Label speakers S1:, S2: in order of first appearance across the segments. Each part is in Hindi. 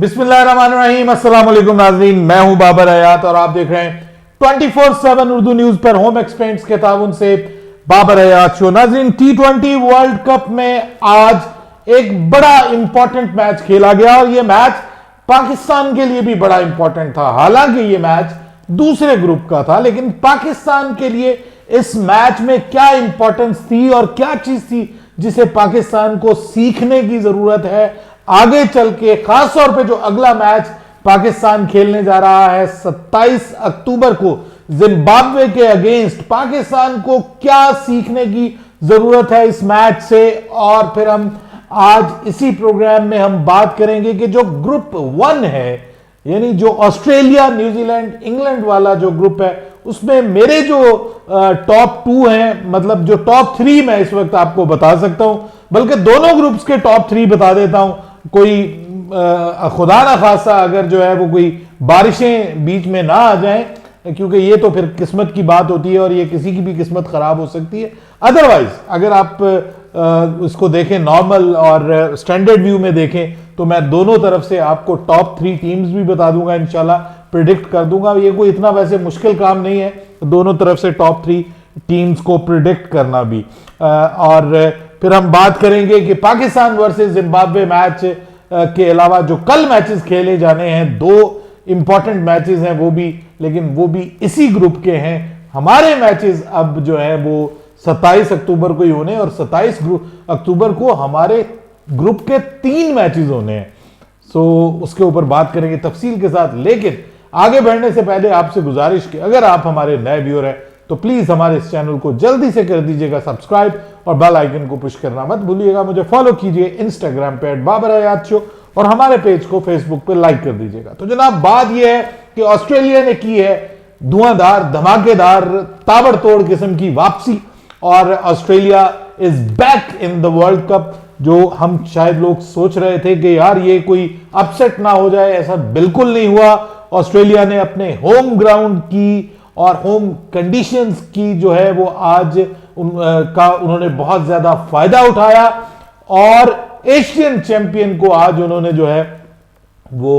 S1: बिस्मिल्लाहिर्रहमानिर्रहीम, अस्सलाम वालेकुम नाज़रीन, मैं हूं बाबर हयात और आप देख रहे हैं 24/7 उर्दू न्यूज पर होम एक्सपेंट्स के ताउन से बाबर हयात शो। नाज़रीन, T20 वर्ल्ड कप में आज एक बड़ा इंपॉर्टेंट मैच खेला गया और यह मैच पाकिस्तान के लिए भी बड़ा इंपॉर्टेंट था। हालांकि यह मैच दूसरे ग्रुप का था, लेकिन पाकिस्तान के लिए इस मैच में क्या इंपॉर्टेंस थी और क्या चीज थी जिसे पाकिस्तान को सीखने की जरूरत है आगे चल के। खासतौर पे जो अगला मैच पाकिस्तान खेलने जा रहा है 27 अक्टूबर को जिम्बाब्वे के अगेंस्ट, पाकिस्तान को क्या सीखने की जरूरत है इस मैच से। और फिर हम आज इसी प्रोग्राम में हम बात करेंगे कि जो ग्रुप 1 है, यानी जो ऑस्ट्रेलिया, न्यूजीलैंड, इंग्लैंड वाला जो ग्रुप है, उसमें मेरे जो टॉप 2 हैं, मतलब जो टॉप 3 मैं इस वक्त आपको बता सकता हूं, बल्कि दोनों ग्रुप्स के टॉप 3 बता देता हूं। कोई खुदा ना खासा अगर जो है वो कोई बारिशें बीच में ना आ जाएं, क्योंकि ये तो फिर किस्मत की बात होती है और ये किसी की भी किस्मत खराब हो सकती है। अदरवाइज अगर आप इसको देखें नॉर्मल और स्टैंडर्ड व्यू में देखें तो मैं दोनों तरफ से आपको टॉप 3 टीम्स भी बता दूंगा, इंशाल्लाह प्रिडिक्ट कर दूंगा। ये कोई इतना वैसे मुश्किल काम नहीं है दोनों तरफ से टॉप 3 टीम्स को प्रिडिक्ट करना भी। और फिर हम बात करेंगे कि पाकिस्तान वर्सेस जिम्बाब्वे मैच के अलावा जो कल मैचेस खेले जाने हैं, 2 इंपॉर्टेंट मैचेस हैं वो भी, लेकिन वो भी इसी ग्रुप के हैं। हमारे मैचेस अब जो है वो 27 अक्टूबर को ही होने, और 27 अक्टूबर को हमारे ग्रुप के 3 मैचेस होने हैं। सो उसके ऊपर बात करेंगे तफसील के साथ। लेकिन आगे बढ़ने से पहले आपसे गुजारिश कि अगर आप हमारे नए व्यूअर हैं तो प्लीज हमारे इस चैनल को जल्दी से कर दीजिएगा सब्सक्राइब और बेल आइकन को पुश करना मत भूलिएगा। मुझे फॉलो कीजिए इंस्टाग्राम पे @बाबर हयात शो और हमारे पेज को फेसबुक पे लाइक कर दीजिएगा। तो जनाब, बात यह है कि ऑस्ट्रेलिया ने की है धुआंधार, धमाकेदार, ताबड़तोड़ किस्म की वापसी और Australia is back in the world cup. जो हम शायद लोग सोच रहे थे कि यार ये कोई अपसेट ना हो जाए, ऐसा बिल्कुल नहीं हुआ। ऑस्ट्रेलिया ने अपने होम ग्राउंड की और होम कंडीशंस की जो है वो आज उन्होंने बहुत ज्यादा फायदा उठाया और एशियन चैंपियन को आज उन्होंने जो है वो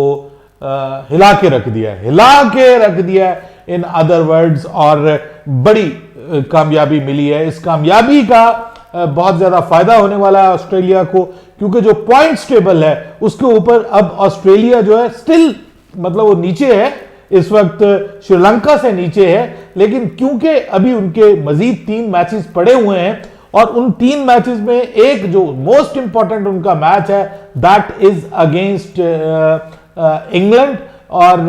S1: हिला के रख दिया इन अदर वर्ड्स। और बड़ी कामयाबी मिली है। इस कामयाबी का बहुत ज्यादा फायदा होने वाला है ऑस्ट्रेलिया को, क्योंकि जो पॉइंट्स टेबल है उसके ऊपर अब ऑस्ट्रेलिया जो है स्टिल, मतलब वो नीचे है इस वक्त, श्रीलंका से नीचे है। लेकिन क्योंकि अभी उनके मजीद 3 मैचेस पड़े हुए हैं और उन 3 मैचेस में एक जो मोस्ट इंपॉर्टेंट उनका मैच है दैट इज अगेंस्ट इंग्लैंड, और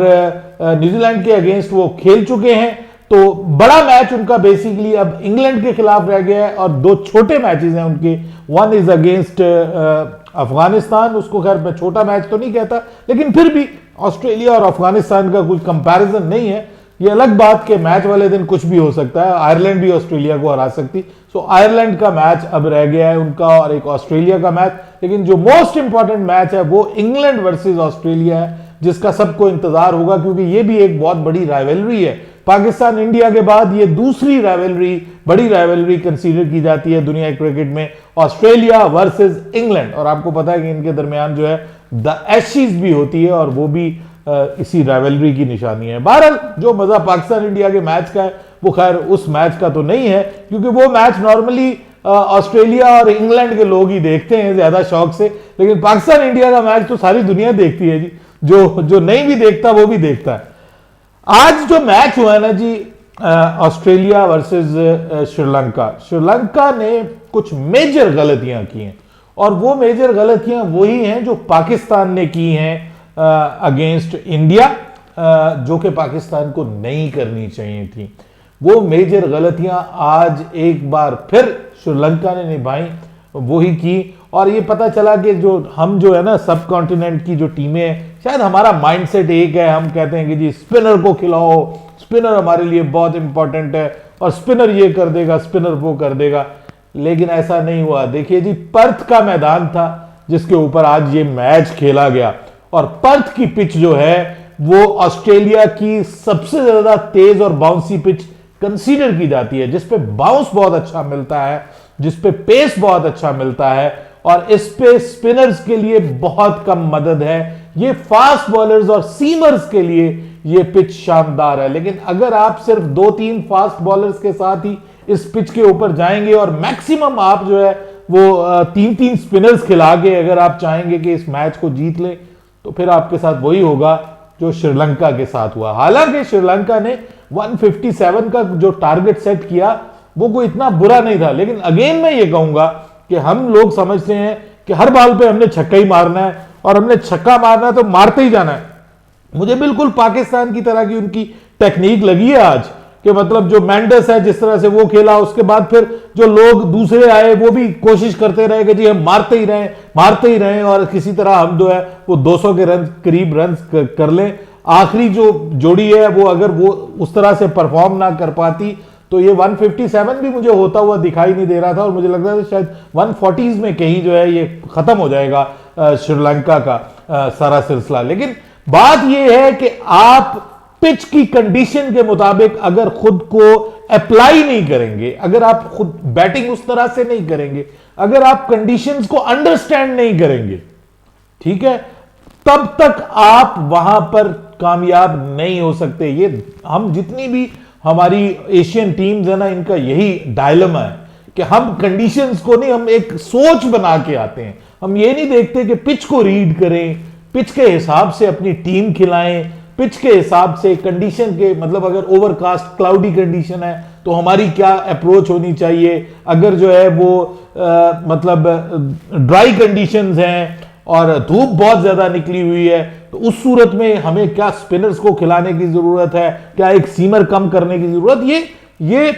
S1: न्यूजीलैंड के अगेंस्ट वो खेल चुके हैं। तो बड़ा मैच उनका बेसिकली अब इंग्लैंड के खिलाफ रह गया है और 2 छोटे मैचेस हैं उनके। 1 इज अगेंस्ट अफगानिस्तान, उसको खैर मैं छोटा मैच तो नहीं कहता, लेकिन फिर भी ऑस्ट्रेलिया और अफगानिस्तान का कोई कंपैरिजन नहीं है। ये अलग बात के मैच वाले दिन कुछ भी हो सकता है, आयरलैंड भी ऑस्ट्रेलिया को हरा सकती। सो आयरलैंड का मैच अब रह गया है उनका और एक ऑस्ट्रेलिया का मैच। लेकिन जो मोस्ट इंपॉर्टेंट मैच है वो इंग्लैंड वर्सेस ऑस्ट्रेलिया है, जिसका सबको इंतजार होगा, क्योंकि ये भी एक बहुत बड़ी राइवलरी है। पाकिस्तान इंडिया के बाद ये दूसरी राइवलरी, बड़ी राइवलरी कंसीडर की जाती है दुनिया क्रिकेट में, ऑस्ट्रेलिया वर्सेस इंग्लैंड। और आपको पता है कि इनके दरमियान जो है द एशेज भी होती है और वो भी इसी राइवलरी की निशानी है। बहरहाल जो मजा पाकिस्तान इंडिया के मैच का है वो खैर उस मैच का तो नहीं है, क्योंकि वो मैच नॉर्मली ऑस्ट्रेलिया और इंग्लैंड के लोग ही देखते हैं ज्यादा शौक से। लेकिन पाकिस्तान इंडिया का मैच तो सारी दुनिया देखती है जी, जो नहीं भी देखता वो भी देखता है। आज जो मैच हुआ है ना जी, ऑस्ट्रेलिया वर्सेस श्रीलंका ने कुछ मेजर गलतियां की हैं और वो मेजर गलतियां वही हैं जो पाकिस्तान ने की हैं अगेंस्ट इंडिया, जो कि पाकिस्तान को नहीं करनी चाहिए थी। वो मेजर गलतियां आज एक बार फिर श्रीलंका ने निभाई, वही की। और ये पता चला कि जो है ना सब कॉन्टिनेंट की जो टीमें हैं, शायद हमारा माइंडसेट एक है, हम कहते हैं कि जी स्पिनर को खिलाओ, स्पिनर हमारे लिए बहुत इंपॉर्टेंट है और स्पिनर ये कर देगा, स्पिनर वो कर देगा। लेकिन ऐसा नहीं हुआ। देखिए जी, पर्थ का मैदान था जिसके ऊपर आज ये मैच खेला गया और पर्थ की पिच जो है वो ऑस्ट्रेलिया की सबसे ज्यादा तेज और बाउंसी पिच कंसीडर की जाती है, जिसपे बाउंस बहुत अच्छा मिलता है, जिसपे पेस बहुत अच्छा मिलता है और इस पे स्पिनर्स के लिए बहुत कम मदद है ये फास्ट बॉलर्स और सीमर्स के लिए ये पिच शानदार है। लेकिन अगर आप सिर्फ 2-3 फास्ट बॉलर्स के साथ ही इस पिच के ऊपर जाएंगे और मैक्सिमम आप जो है वो 3-3 स्पिनर्स खिला के अगर आप चाहेंगे कि इस मैच को जीत लें, तो फिर आपके साथ वही होगा जो श्रीलंका के साथ हुआ। हालांकि श्रीलंका ने 157 का जो टारगेट सेट किया वो कोई इतना बुरा नहीं था, लेकिन अगेन मैं ये कहूंगा कि हम लोग समझते हैं कि हर बॉल पे हमने छक्का ही मारना है और हमने छक्का मारना है तो मारते ही जाना है। मुझे बिल्कुल पाकिस्तान की तरह की उनकी टेक्निक लगी है आज, कि मतलब जो मेंडस है जिस तरह से वो खेला, उसके बाद फिर जो लोग दूसरे आए वो भी कोशिश करते रहे कि जी हम मारते ही रहें और किसी तरह हम जो है वो 200 के रन करीब रन कर लें। आखिरी जो जोड़ी है वो अगर वो उस तरह से परफॉर्म ना कर पाती तो ये 157 भी मुझे होता हुआ दिखाई नहीं दे रहा था और मुझे लग रहा था शायद 140s में कहीं जो है ये खत्म हो जाएगा श्रीलंका का सारा सिलसिला। लेकिन बात ये है कि आप पिच की कंडीशन के मुताबिक अगर खुद को अप्लाई नहीं करेंगे, अगर आप खुद बैटिंग उस तरह से नहीं करेंगे, अगर आप कंडीशंस को अंडरस्टैंड नहीं करेंगे, ठीक है, तब तक आप वहां पर कामयाब नहीं हो सकते। ये हम जितनी भी हमारी एशियन टीम्स है ना, इनका यही डायलेमा है कि हम कंडीशंस को नहीं, हम एक सोच बना के आते हैं। हम ये नहीं देखते कि पिच को रीड करें, पिच के हिसाब से अपनी टीम खिलाएं, पिच के हिसाब से कंडीशन के, मतलब अगर ओवरकास्ट क्लाउडी कंडीशन है तो हमारी क्या अप्रोच होनी चाहिए, अगर जो है वो मतलब ड्राई कंडीशंस हैं और धूप बहुत ज्यादा निकली हुई है तो उस सूरत में हमें क्या स्पिनर्स को खिलाने की जरूरत है, क्या एक सीमर कम करने की जरूरत, ये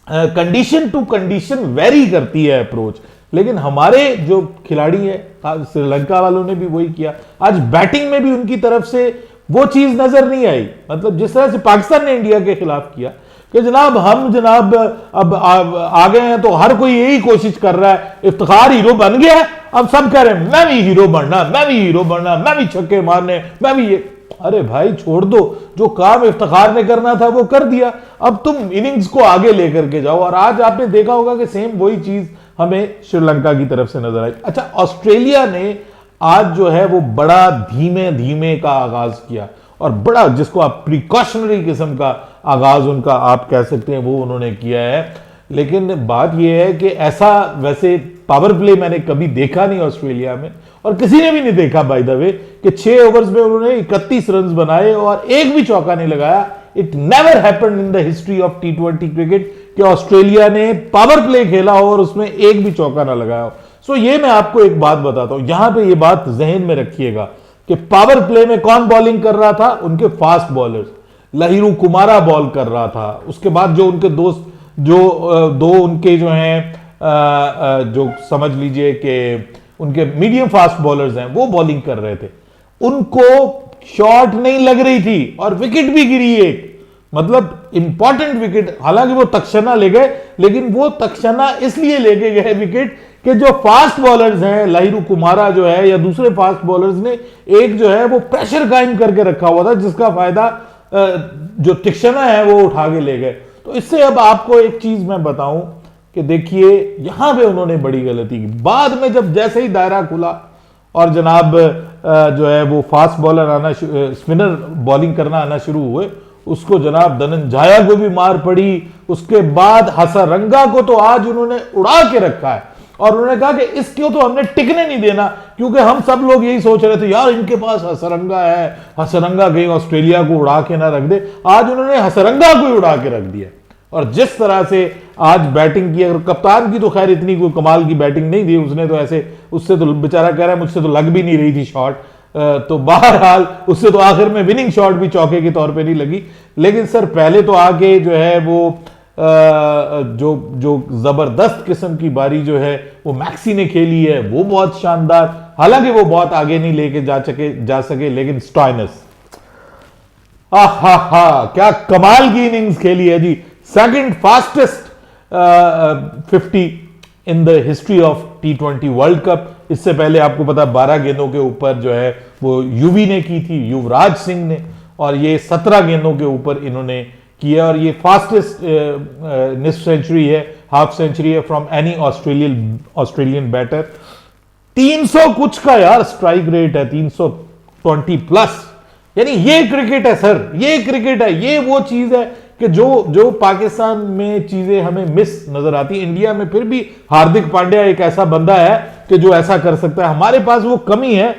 S1: कंडीशन टू कंडीशन वेरी करती है अप्रोच। लेकिन हमारे जो खिलाड़ी है, श्रीलंका वालों ने भी वही किया। आज बैटिंग में भी उनकी तरफ से वो चीज नजर नहीं आई, मतलब जिस तरह से पाकिस्तान ने इंडिया के खिलाफ किया कि जनाब हम जनाब अब आ गए हैं तो हर कोई यही कोशिश कर रहा है, इफ्तिखार हीरो बन गया है, अब सब कह रहे हैं मैं भी हीरो बनना, मैं भी हीरो बनना, मैं भी छक्के मारने, मैं भी ये। अरे भाई छोड़ दो, जो काम इफ्तिखार ने करना था वो कर दिया, अब तुम इनिंग्स को आगे लेकर के जाओ। और आज आपने देखा होगा कि सेम वही चीज हमें श्रीलंका की तरफ से नजर आई। अच्छा, ऑस्ट्रेलिया ने आज जो है वो बड़ा धीमे धीमे का आगाज किया और बड़ा, जिसको आप प्रिकॉशनरी किस्म का आगाज उनका आप कह सकते हैं, वो उन्होंने किया है। लेकिन बात यह है कि ऐसा वैसे पावर प्ले मैंने कभी देखा नहीं ऑस्ट्रेलिया में, और किसी ने भी नहीं देखा बाय द वे, कि 6 ओवर्स में उन्होंने 31 रन बनाए और एक भी चौका नहीं लगाया। It never happened in the history of T20 cricket कि ऑस्ट्रेलिया ने पावर प्ले खेला हो और उसमें एक भी चौका ना लगाया हो। सो ये मैं आपको एक बात बताता हूं, यहां पे ये बात जहन में रखिएगा कि पावर प्ले में कौन बॉलिंग कर रहा था, उनके fast bowlers. Lahiru Kumara ball कर रहा था, उसके बाद जो उनके दोस्त जो दो उनके जो हैं जो समझ लीजिए कि उनके मीडियम फास्ट बॉलर्स हैं, वो बॉलिंग कर रहे थे। उनको शॉट नहीं लग रही थी और विकेट भी गिरी एक, मतलब इंपॉर्टेंट विकेट। हालांकि वो तक्षणा ले गए, लेकिन वो तक्षणा इसलिए लेके गए विकेट कि जो फास्ट बॉलर्स हैं, लहिरू कुमारा जो है या दूसरे फास्ट बॉलर्स ने एक जो है वो प्रेशर कायम करके रखा हुआ था, जिसका फायदा जो तक्षणा है वो उठा के ले गए। तो इससे अब आपको एक चीज मैं बताऊं कि देखिए यहां पे उन्होंने बड़ी गलती की। बाद में जब जैसे ही दायरा खुला और जनाब जो है वो फास्ट बॉलर आना, स्पिनर बॉलिंग करना आना शुरू हुए, उसको जनाब धनंजया को भी मार पड़ी। उसके बाद हसरंगा को तो आज उन्होंने उड़ा के रखा है और उन्होंने कहा कि इसको तो हमने टिकने नहीं देना, क्योंकि हम सब लोग यही सोच रहे थे यार इनके पास हसरंगा है, हसरंगा कहीं ऑस्ट्रेलिया को उड़ा के ना रख दे। आज उन्होंने हसरंगा को उड़ा के रख दिया और जिस तरह से आज बैटिंग की, अगर कप्तान की तो खैर इतनी कोई कमाल की बैटिंग नहीं थी, उसने तो ऐसे, उससे तो बेचारा कह रहा है मुझसे तो लग भी नहीं रही थी शॉट, तो बहरहाल उससे तो आखिर में विनिंग शॉट भी चौके के तौर पे नहीं लगी। लेकिन सर पहले तो आगे जो है वो जो जबरदस्त किस्म की बारी जो है वो मैक्सी ने खेली है, वो बहुत शानदार। हालांकि वो बहुत आगे नहीं लेके जा सके, लेकिन स्टॉइनस क्या कमाल की इनिंग्स खेली है जी। Second fastest 50 in the history of T20 world cup. इससे पहले आपको पता 12 गेंदों के ऊपर जो है वो युवी ने की थी, युवराज सिंह ने, और ये 17 गेंदों के ऊपर इन्होंने किया और ये फास्टेस्ट निस्फ सेंचुरी है, हाफ सेंचुरी है फ्रॉम एनी ऑस्ट्रेलियन बैटर। 300 कुछ का यार स्ट्राइक रेट है, 20+। यानी ये क्रिकेट है सर, ये क्रिकेट है, ये वो चीज है कि जो पाकिस्तान में चीजें हमें मिस नजर आती है, इंडिया में फिर भी हार्दिक पांड्या एक ऐसा बंदा है कि जो ऐसा कर सकता है। हमारे पास वो कमी है,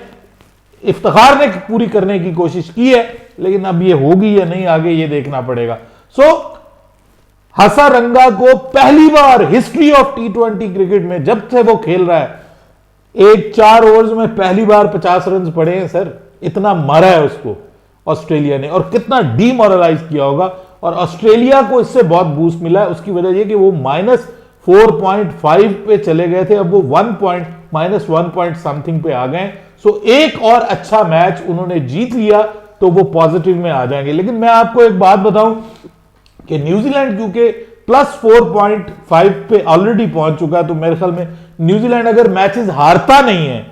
S1: इफ्तिखार ने पूरी करने की कोशिश की है, लेकिन अब ये होगी या नहीं आगे ये देखना पड़ेगा। हसारंगा को पहली बार हिस्ट्री ऑफ T20 क्रिकेट में जब से वो खेल रहा है, एक 4 ओवर्स में पहली बार 50 रन पड़े हैं सर। इतना मारा है उसको ऑस्ट्रेलिया ने, और कितना डीमोरलाइज किया होगा। और ऑस्ट्रेलिया को इससे बहुत बूस्ट मिला है, उसकी वजह यह कि वो -4.5 पे चले गए थे, अब वो -1 समथिंग पे आ गए। एक और अच्छा मैच उन्होंने जीत लिया तो वो पॉजिटिव में आ जाएंगे। लेकिन मैं आपको एक बात बताऊं कि न्यूजीलैंड क्योंकि +4.5 पे ऑलरेडी पहुंच चुका है, तो मेरे ख्याल में न्यूजीलैंड अगर मैचेस हारता नहीं है,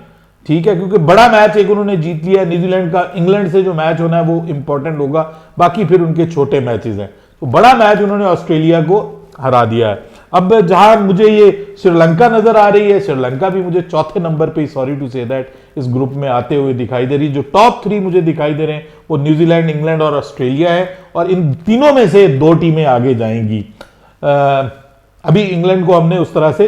S1: ठीक है, क्योंकि बड़ा मैच एक उन्होंने जीत लिया न्यूजीलैंड का, इंग्लैंड से जो मैच होना है वो इंपॉर्टेंट होगा, बाकी फिर उनके छोटे मैचेस हैं। तो बड़ा मैच उन्होंने ऑस्ट्रेलिया को हरा दिया है। अब जहां मुझे ये श्रीलंका नजर आ रही है, श्रीलंका भी मुझे चौथे नंबर पे, सॉरी टू से दैट, इस ग्रुप में आते हुए दिखाई दे रही। जो टॉप 3 मुझे दिखाई दे रहे हैं वो न्यूजीलैंड, इंग्लैंड और ऑस्ट्रेलिया है, और इन तीनों में से 2 टीमें आगे जाएंगी। अभी इंग्लैंड को हमने उस तरह से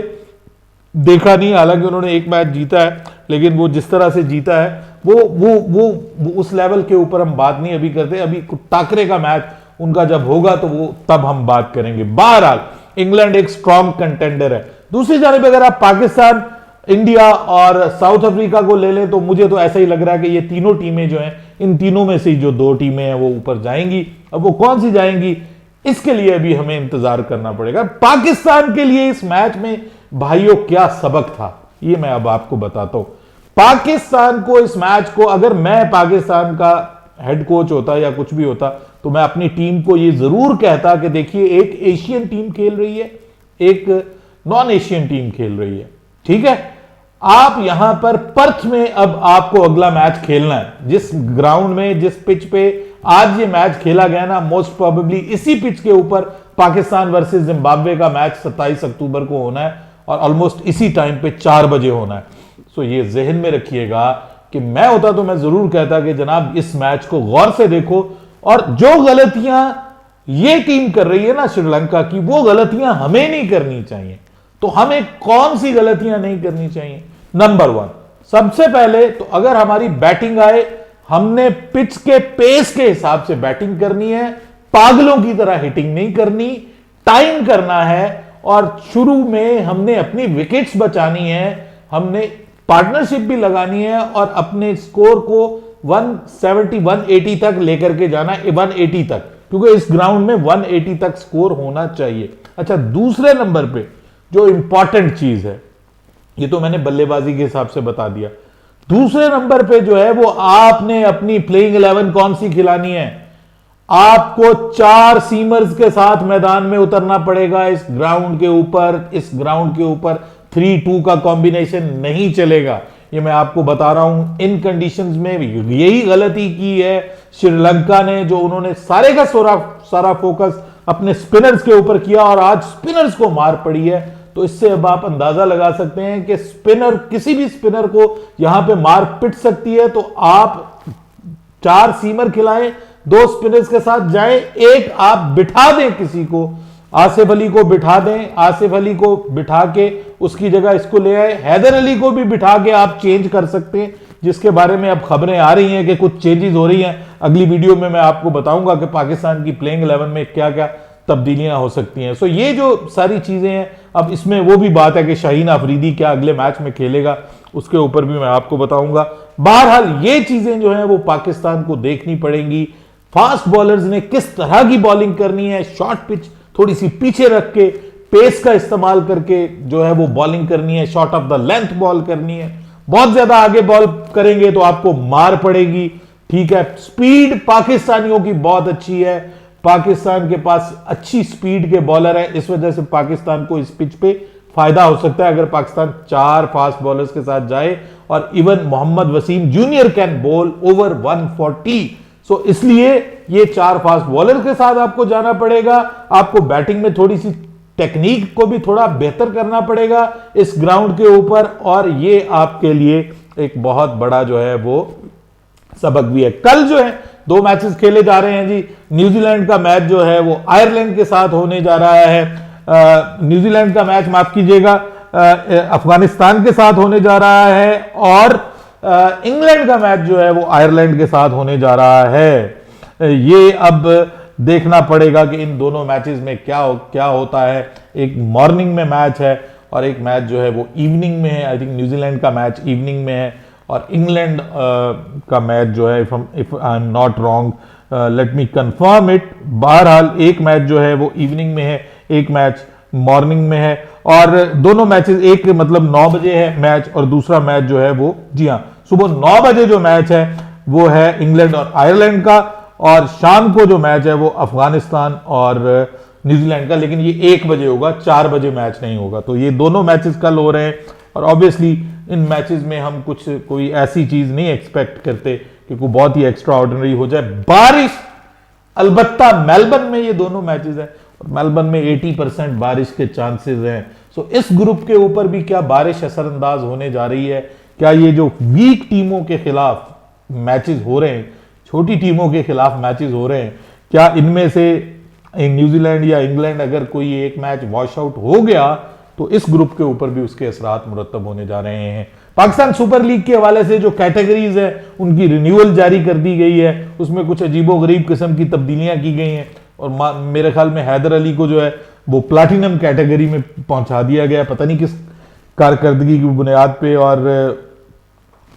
S1: देखा नहीं, हालांकि उन्होंने एक मैच जीता है, लेकिन वो जिस तरह से जीता है वो उस लेवल के ऊपर हम बात नहीं अभी करते। अभी टाकरे का मैच उनका जब होगा तो वो तब हम बात करेंगे। बहरहाल इंग्लैंड एक स्ट्रॉन्ग कंटेंडर है। दूसरी जानब अगर आप पाकिस्तान, इंडिया और साउथ अफ्रीका को ले लें तो मुझे तो ऐसा ही लग रहा है कि ये तीनों टीमें जो हैं, इन तीनों में से जो 2 टीमें हैं वो ऊपर जाएंगी। अब वो कौन सी जाएंगी इसके लिए अभी हमें इंतजार करना पड़ेगा। पाकिस्तान के लिए इस मैच में भाइयों क्या सबक था, ये मैं अब आपको बताता हूं। पाकिस्तान को इस मैच को, अगर मैं पाकिस्तान का हेड कोच होता या कुछ भी होता, तो मैं अपनी टीम को ये जरूर कहता कि देखिए, एक एशियन टीम खेल रही है, एक नॉन एशियन टीम खेल रही है, ठीक है। आप यहां पर पर्थ में अब आपको अगला मैच खेलना है, जिस ग्राउंड में, जिस पिच पे आज ये मैच खेला गया ना, मोस्ट प्रोबेबली इसी पिच के ऊपर पाकिस्तान वर्सेस जिम्बाब्वे का मैच 27 अक्टूबर को होना है, और ऑलमोस्ट इसी टाइम पे 4 बजे होना है। सो ये जहन में रखिएगा कि मैं होता तो मैं जरूर कहता कि जनाब इस मैच को गौर से देखो, और जो गलतियां ये टीम कर रही है ना श्रीलंका की, वो गलतियां हमें नहीं करनी चाहिए। तो हमें कौन सी गलतियां नहीं करनी चाहिए? नंबर 1, सबसे पहले तो अगर हमारी बैटिंग आए, हमने पिच के पेस के हिसाब से बैटिंग करनी है, पागलों की तरह हिटिंग नहीं करनी, टाइम करना है, और शुरू में हमने अपनी विकेट्स बचानी है, हमने पार्टनरशिप भी लगानी है, और अपने स्कोर को 170 180 तक लेकर के जाना है, 180 तक, क्योंकि इस ग्राउंड में 180 तक स्कोर होना चाहिए। अच्छा, दूसरे नंबर पे जो इंपॉर्टेंट चीज है, ये तो मैंने बल्लेबाजी के हिसाब से बता दिया, दूसरे नंबर पे जो है वो आपने अपनी प्लेइंग 11 कौन सी खिलानी है। आपको 4 सीमर्स के साथ मैदान में उतरना पड़ेगा इस ग्राउंड के ऊपर। इस ग्राउंड के ऊपर 3-2 का कॉम्बिनेशन नहीं चलेगा, ये मैं आपको बता रहा हूं। इन कंडीशंस में यही गलती की है श्रीलंका ने, जो उन्होंने सारे का सारा फोकस अपने स्पिनर्स के ऊपर किया, और आज स्पिनर्स को मार पड़ी है। तो इससे अब आप अंदाजा लगा सकते हैं कि स्पिनर, किसी भी स्पिनर को यहां पे मार पिट सकती है। तो आप 4 सीमर खिलाएं, 2 स्पिनर्स के साथ जाएं, एक आप बिठा दें किसी को, आसिफ अली को बिठा दें, आसिफ अली को बिठा के उसकी जगह इसको ले आए, हैदर अली को भी बिठा के आप चेंज कर सकते हैं, जिसके बारे में अब खबरें आ रही हैं कि कुछ चेंजेस हो रही हैं। अगली वीडियो में मैं आपको बताऊंगा कि पाकिस्तान की प्लेइंग 11 में क्या क्या तब्दीलियां हो सकती हैं। सो ये जो सारी चीजें हैं, अब इसमें वो भी बात है कि शाहीन अफरीदी क्या अगले मैच में खेलेगा, उसके ऊपर भी मैं आपको बताऊंगा। बहरहाल ये चीजें जो हैं वो पाकिस्तान को देखनी पड़ेंगी। फास्ट बॉलर्स ने किस तरह की बॉलिंग करनी है, शॉर्ट पिच थोड़ी सी पीछे रख के, पेस का इस्तेमाल करके जो है वो बॉलिंग करनी है, short of the length ball करनी है। बहुत ज्यादा आगे बॉल करेंगे तो आपको मार पड़ेगी, ठीक है। स्पीड पाकिस्तानियों की बहुत अच्छी है, पाकिस्तान के पास अच्छी स्पीड के बॉलर है, इस वजह से पाकिस्तान को इस पिच पे फायदा हो सकता है अगर पाकिस्तान 4 फास्ट बॉलर्स के साथ जाए। और even Mohammed Wasim junior can bowl over 140। So इसलिए ये 4 फास्ट बॉलर के साथ आपको जाना पड़ेगा। आपको बैटिंग में थोड़ी सी टेक्निक को भी थोड़ा बेहतर करना पड़ेगा इस ग्राउंड के ऊपर, और ये आपके लिए एक बहुत बड़ा जो है वो सबक भी है। कल जो है 2 मैचेस खेले जा रहे हैं जी। न्यूजीलैंड का मैच जो है वो आयरलैंड के साथ होने जा रहा है। न्यूजीलैंड का मैच, माफ कीजिएगा, अफगानिस्तान के साथ होने जा रहा है, और इंग्लैंड का मैच जो है वो आयरलैंड के साथ होने जा रहा है। ये अब देखना पड़ेगा कि इन दोनों मैचेस में क्या होता है। एक मॉर्निंग में मैच है और एक मैच जो है वो इवनिंग में है। आई थिंक न्यूजीलैंड का मैच इवनिंग में है और इंग्लैंड का मैच जो है, if I am not wrong, let me confirm it, बहरहाल एक मैच जो है वो इवनिंग में है, एक मैच मॉर्निंग में है, और दोनों मैचेस, एक मतलब 9 बजे है मैच और दूसरा मैच जो है वो, जी हाँ, सुबह 9 बजे जो मैच है वो है इंग्लैंड और आयरलैंड का, और शाम को जो मैच है वो अफगानिस्तान और न्यूजीलैंड का, लेकिन ये 1 बजे होगा, 4 बजे मैच नहीं होगा। तो ये दोनों मैचेस कल हो रहे हैं और ऑब्वियसली इन मैचेस में हम कोई ऐसी चीज नहीं एक्सपेक्ट करते कि कोई बहुत ही एक्स्ट्रा ऑर्डिनरी हो जाए। बारिश, अलबत्ता मेलबर्न में ये दोनों मैचेस हैं और मेलबर्न में 80% बारिश के चांसेस हैं। सो इस ग्रुप के ऊपर भी क्या बारिश असरअंदाज होने जा रही है? क्या ये जो वीक टीमों के खिलाफ मैचेस हो रहे हैं, छोटी टीमों के खिलाफ मैचेस हो रहे हैं, क्या इनमें से न्यूजीलैंड या इंग्लैंड अगर कोई एक मैच वॉश आउट हो गया तो इस ग्रुप के ऊपर भी उसके असरात मुरतब होने जा रहे हैं। पाकिस्तान सुपर लीग के हवाले से जो कैटेगरीज है उनकी रिन्यूअल जारी कर दी गई है, उसमें कुछ अजीबोगरीब किस्म की तब्दीलियां की गई हैं और मेरे ख्याल में हैदर अली को जो है वो प्लाटिनम कैटेगरी में पहुंचा दिया गया, पता नहीं किस कारकर्दगी की बुनियाद पे, और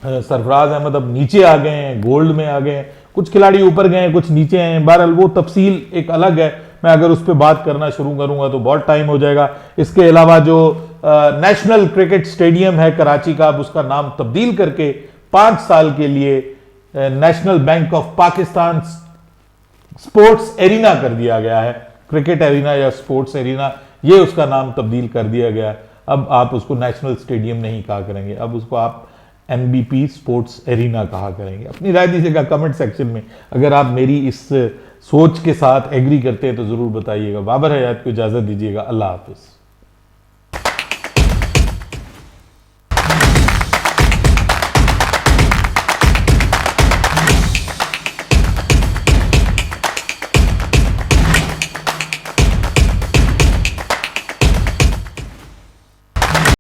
S1: सरफराज अहमद अब नीचे आ गए हैं, गोल्ड में आ गए हैं, कुछ खिलाड़ी ऊपर गए हैं, कुछ नीचे हैं। बहरहाल वो तफसील एक अलग है, मैं अगर उस पर बात करना शुरू करूंगा तो बहुत टाइम हो जाएगा। इसके अलावा जो नेशनल क्रिकेट स्टेडियम है कराची का, अब उसका नाम तब्दील करके 5 साल के लिए national bank of Pakistan sports arena कर दिया गया है। क्रिकेट एरिना या स्पोर्ट्स एरिना, ये उसका नाम तब्दील कर दिया गया है। अब आप उसको नेशनल स्टेडियम नहीं कहा करेंगे, अब उसको आप NBP स्पोर्ट्स एरिना कहा करेंगे। अपनी राय दीजिएगा कमेंट सेक्शन में। अगर आप मेरी इस सोच के साथ एग्री करते हैं तो जरूर बताइएगा। बाबर हयात को इजाजत दीजिएगा। अल्लाह हाफिज।